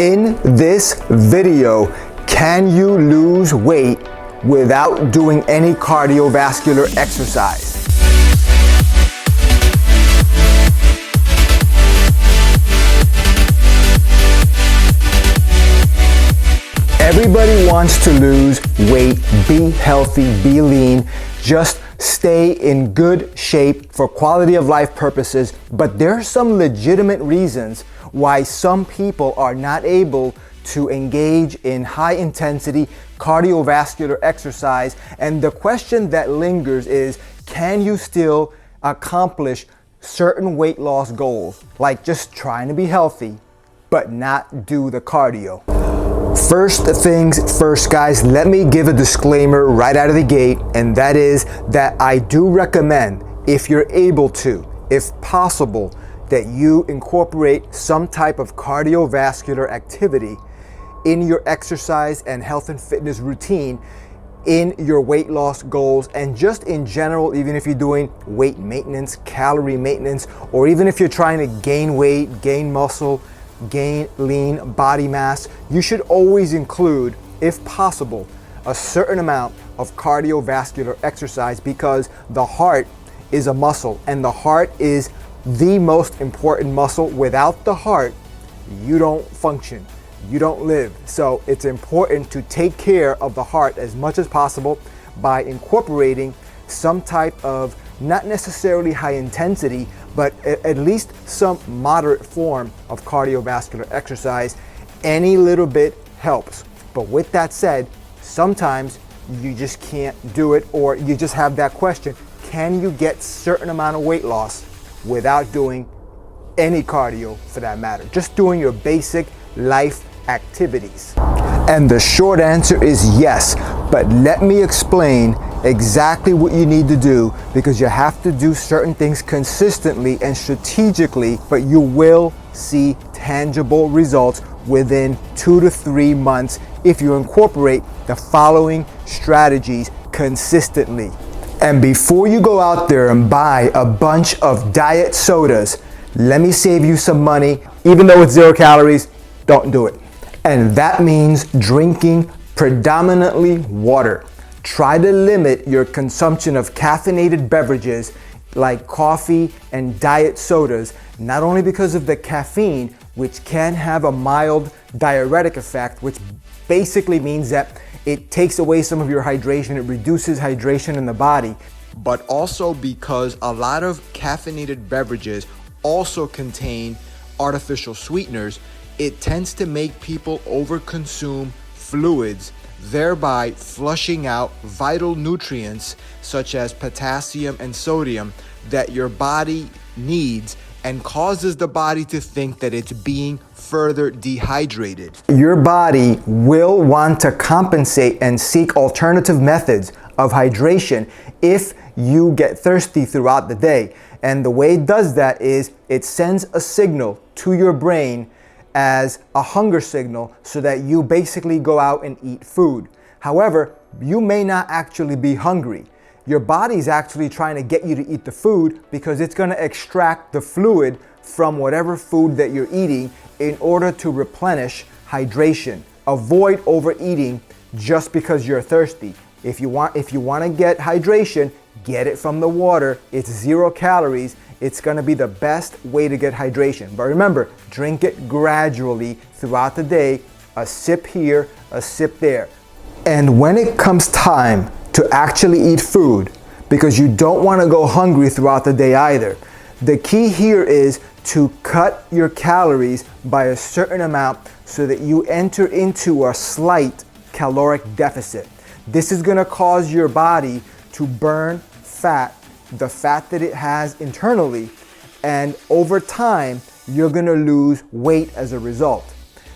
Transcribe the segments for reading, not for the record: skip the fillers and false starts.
In this video, can you lose weight without doing any cardiovascular exercise? Everybody wants to lose weight, be healthy, be lean, just stay in good shape for quality of life purposes, but there are some legitimate reasons why some people are not able to engage in high intensity cardiovascular exercise. And the question that lingers is, can you still accomplish certain weight loss goals, like just trying to be healthy, but not do the cardio? First things first, guys, let me give a disclaimer right out of the gate, and that is that I do recommend, if you're able to, if possible, that you incorporate some type of cardiovascular activity in your exercise and health and fitness routine, in your weight loss goals, and just in general, even if you're doing weight maintenance, calorie maintenance, or even if you're trying to gain weight, gain muscle, gain lean body mass, you should always include, if possible, a certain amount of cardiovascular exercise, because the heart is a muscle, and the heart is the most important muscle. Without the heart, you don't function, you don't live. So it's important to take care of the heart as much as possible by incorporating some type of, not necessarily high intensity, but at least some moderate form of cardiovascular exercise. Any little bit helps. But with that said, sometimes you just can't do it, or you just have that question, can you get certain amount of weight loss without doing any cardio, for that matter, just doing your basic life activities? And the short answer is yes, but let me explain exactly what you need to do, because you have to do certain things consistently and strategically, but you will see tangible results within 2 to 3 months if you incorporate the following strategies consistently. And before you go out there and buy a bunch of diet sodas, let me save you some money. Even though it's 0 calories, don't do it. And that means drinking predominantly water. Try to limit your consumption of caffeinated beverages like coffee and diet sodas, not only because of the caffeine, which can have a mild diuretic effect, which basically means that it takes away some of your hydration, it reduces hydration in the body, but also because a lot of caffeinated beverages also contain artificial sweeteners. It tends to make people overconsume fluids, thereby flushing out vital nutrients such as potassium and sodium that your body needs, and causes the body to think that it's being further dehydrated. Your body will want to compensate and seek alternative methods of hydration if you get thirsty throughout the day. And the way it does that is it sends a signal to your brain as a hunger signal, so that you basically go out and eat food. However, you may not actually be hungry. Your body's actually trying to get you to eat the food because it's going to extract the fluid from whatever food that you're eating in order to replenish hydration. Avoid overeating just because you're thirsty. If you want to get hydration, get it from the water. It's 0 calories. It's going to be the best way to get hydration. But remember, drink it gradually throughout the day, a sip here, a sip there. And when it comes time to actually eat food, because you don't want to go hungry throughout the day either, the key here is to cut your calories by a certain amount so that you enter into a slight caloric deficit. This is going to cause your body to burn fat, the fat that it has internally, and over time you're going to lose weight as a result.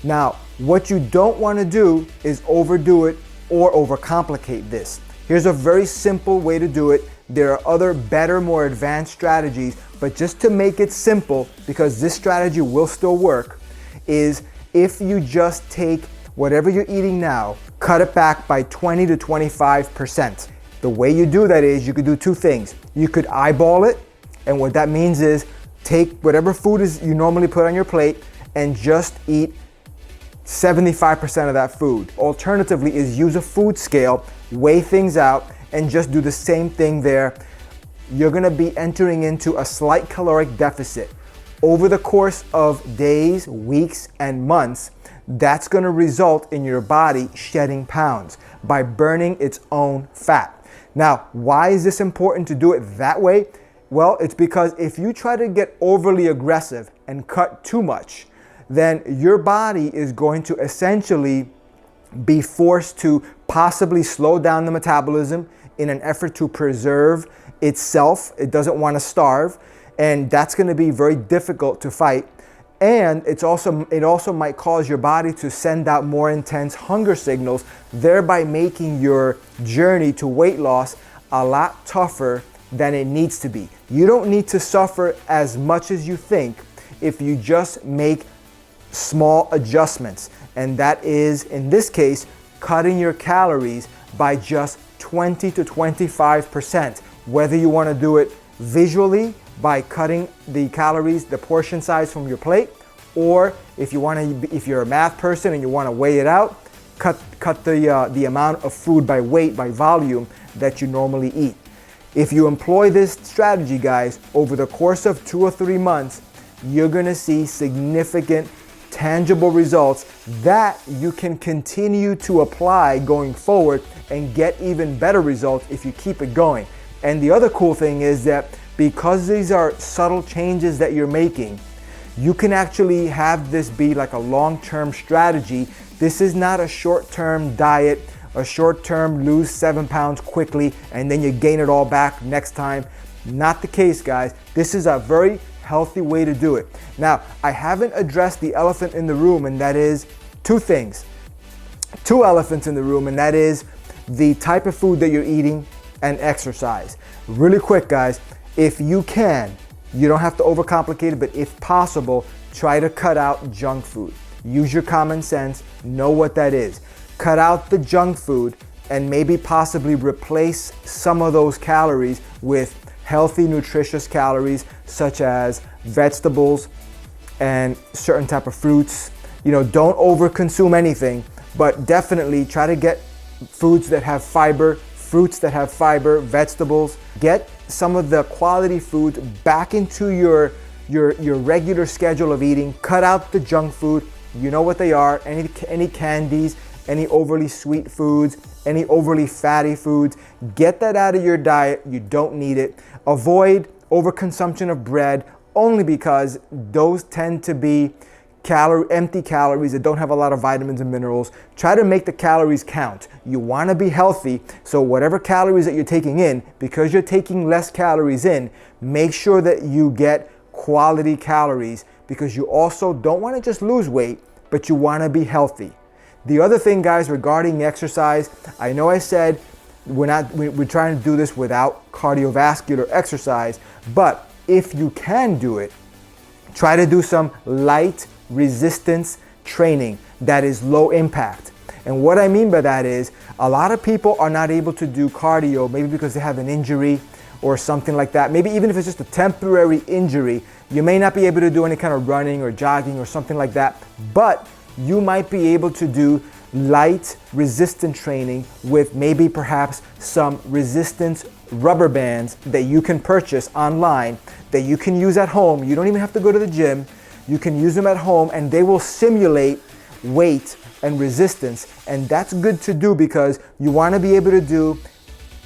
Now, what you don't want to do is overdo it or overcomplicate this. Here's a very simple way to do it. There are other better, more advanced strategies, but just to make it simple, because this strategy will still work, is if you just take whatever you're eating now, cut it back by 20 to 25%. The way you do that is you could do 2 things. You could eyeball it, and what that means is take whatever food is you normally put on your plate and just eat 75% of that food. Alternatively is use a food scale, weigh things out, and just do the same thing there. You're gonna be entering into a slight caloric deficit. Over the course of days, weeks, and months, that's gonna result in your body shedding pounds by burning its own fat. Now, why is this important to do it that way? Well, it's because if you try to get overly aggressive and cut too much, then your body is going to essentially be forced to possibly slow down the metabolism in an effort to preserve itself. It doesn't want to starve, and that's going to be very difficult to fight. And it also might cause your body to send out more intense hunger signals, thereby making your journey to weight loss a lot tougher than it needs to be. You don't need to suffer as much as you think if you just make small adjustments, and that is, in this case, cutting your calories by just 20 to 25%. Whether you want to do it visually by cutting the calories, the portion size from your plate, or if you're a math person and you want to weigh it out, cut the amount of food by weight, by volume that you normally eat. If you employ this strategy, guys, over the course of 2 or 3 months, you're gonna see significant, tangible results that you can continue to apply going forward and get even better results if you keep it going. And the other cool thing is that because these are subtle changes that you're making, you can actually have this be like a long-term strategy. This is not a short-term diet, a short-term lose 7 pounds quickly and then you gain it all back next time. Not the case, guys. This is a very healthy way to do it. Now, I haven't addressed the elephant in the room, and that is two things. Two elephants in the room, and that is the type of food that you're eating and exercise. Really quick, guys, if you can, you don't have to overcomplicate it, but if possible, try to cut out junk food. Use your common sense, know what that is. Cut out the junk food and maybe possibly replace some of those calories with healthy, nutritious calories such as vegetables and certain type of fruits. You know, don't overconsume anything, but definitely try to get foods that have fiber, fruits that have fiber, vegetables. Get some of the quality foods back into your regular schedule of eating. Cut out the junk food. You know what they are, any candies, any overly sweet foods, any overly fatty foods. Get that out of your diet. You don't need it. Avoid overconsumption of bread only because those tend to be empty calories that don't have a lot of vitamins and minerals. Try to make the calories count. You want to be healthy, so whatever calories that you're taking in, because you're taking less calories in, make sure that you get quality calories, because you also don't want to just lose weight, but you want to be healthy. The other thing, guys, regarding exercise, I know I said we're trying to do this without cardiovascular exercise, but if you can do it, try to do some light resistance training that is low impact. And what I mean by that is a lot of people are not able to do cardio, maybe because they have an injury or something like that. Maybe even if it's just a temporary injury, you may not be able to do any kind of running or jogging or something like that, but you might be able to do light resistance training with maybe perhaps some resistance rubber bands that you can purchase online that you can use at home. You don't even have to go to the gym. You can use them at home and they will simulate weight and resistance. And that's good to do because you want to be able to do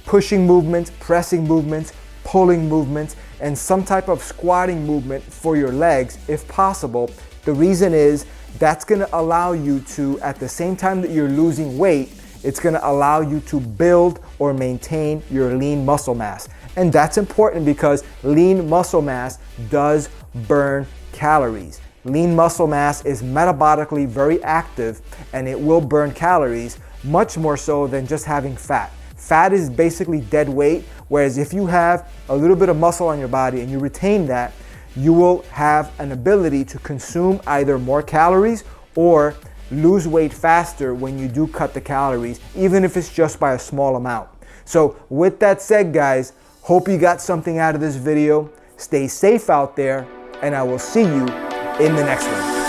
pushing movements, pressing movements, pulling movements, and some type of squatting movement for your legs if possible. The reason is that's going to allow you to, at the same time that you're losing weight, it's going to allow you to build or maintain your lean muscle mass. And that's important because lean muscle mass does burn calories. Lean muscle mass is metabolically very active and it will burn calories much more so than just having fat. Fat is basically dead weight, whereas if you have a little bit of muscle on your body and you retain that, you will have an ability to consume either more calories or lose weight faster when you do cut the calories, even if it's just by a small amount. So with that said, guys, hope you got something out of this video. Stay safe out there, and I will see you in the next one.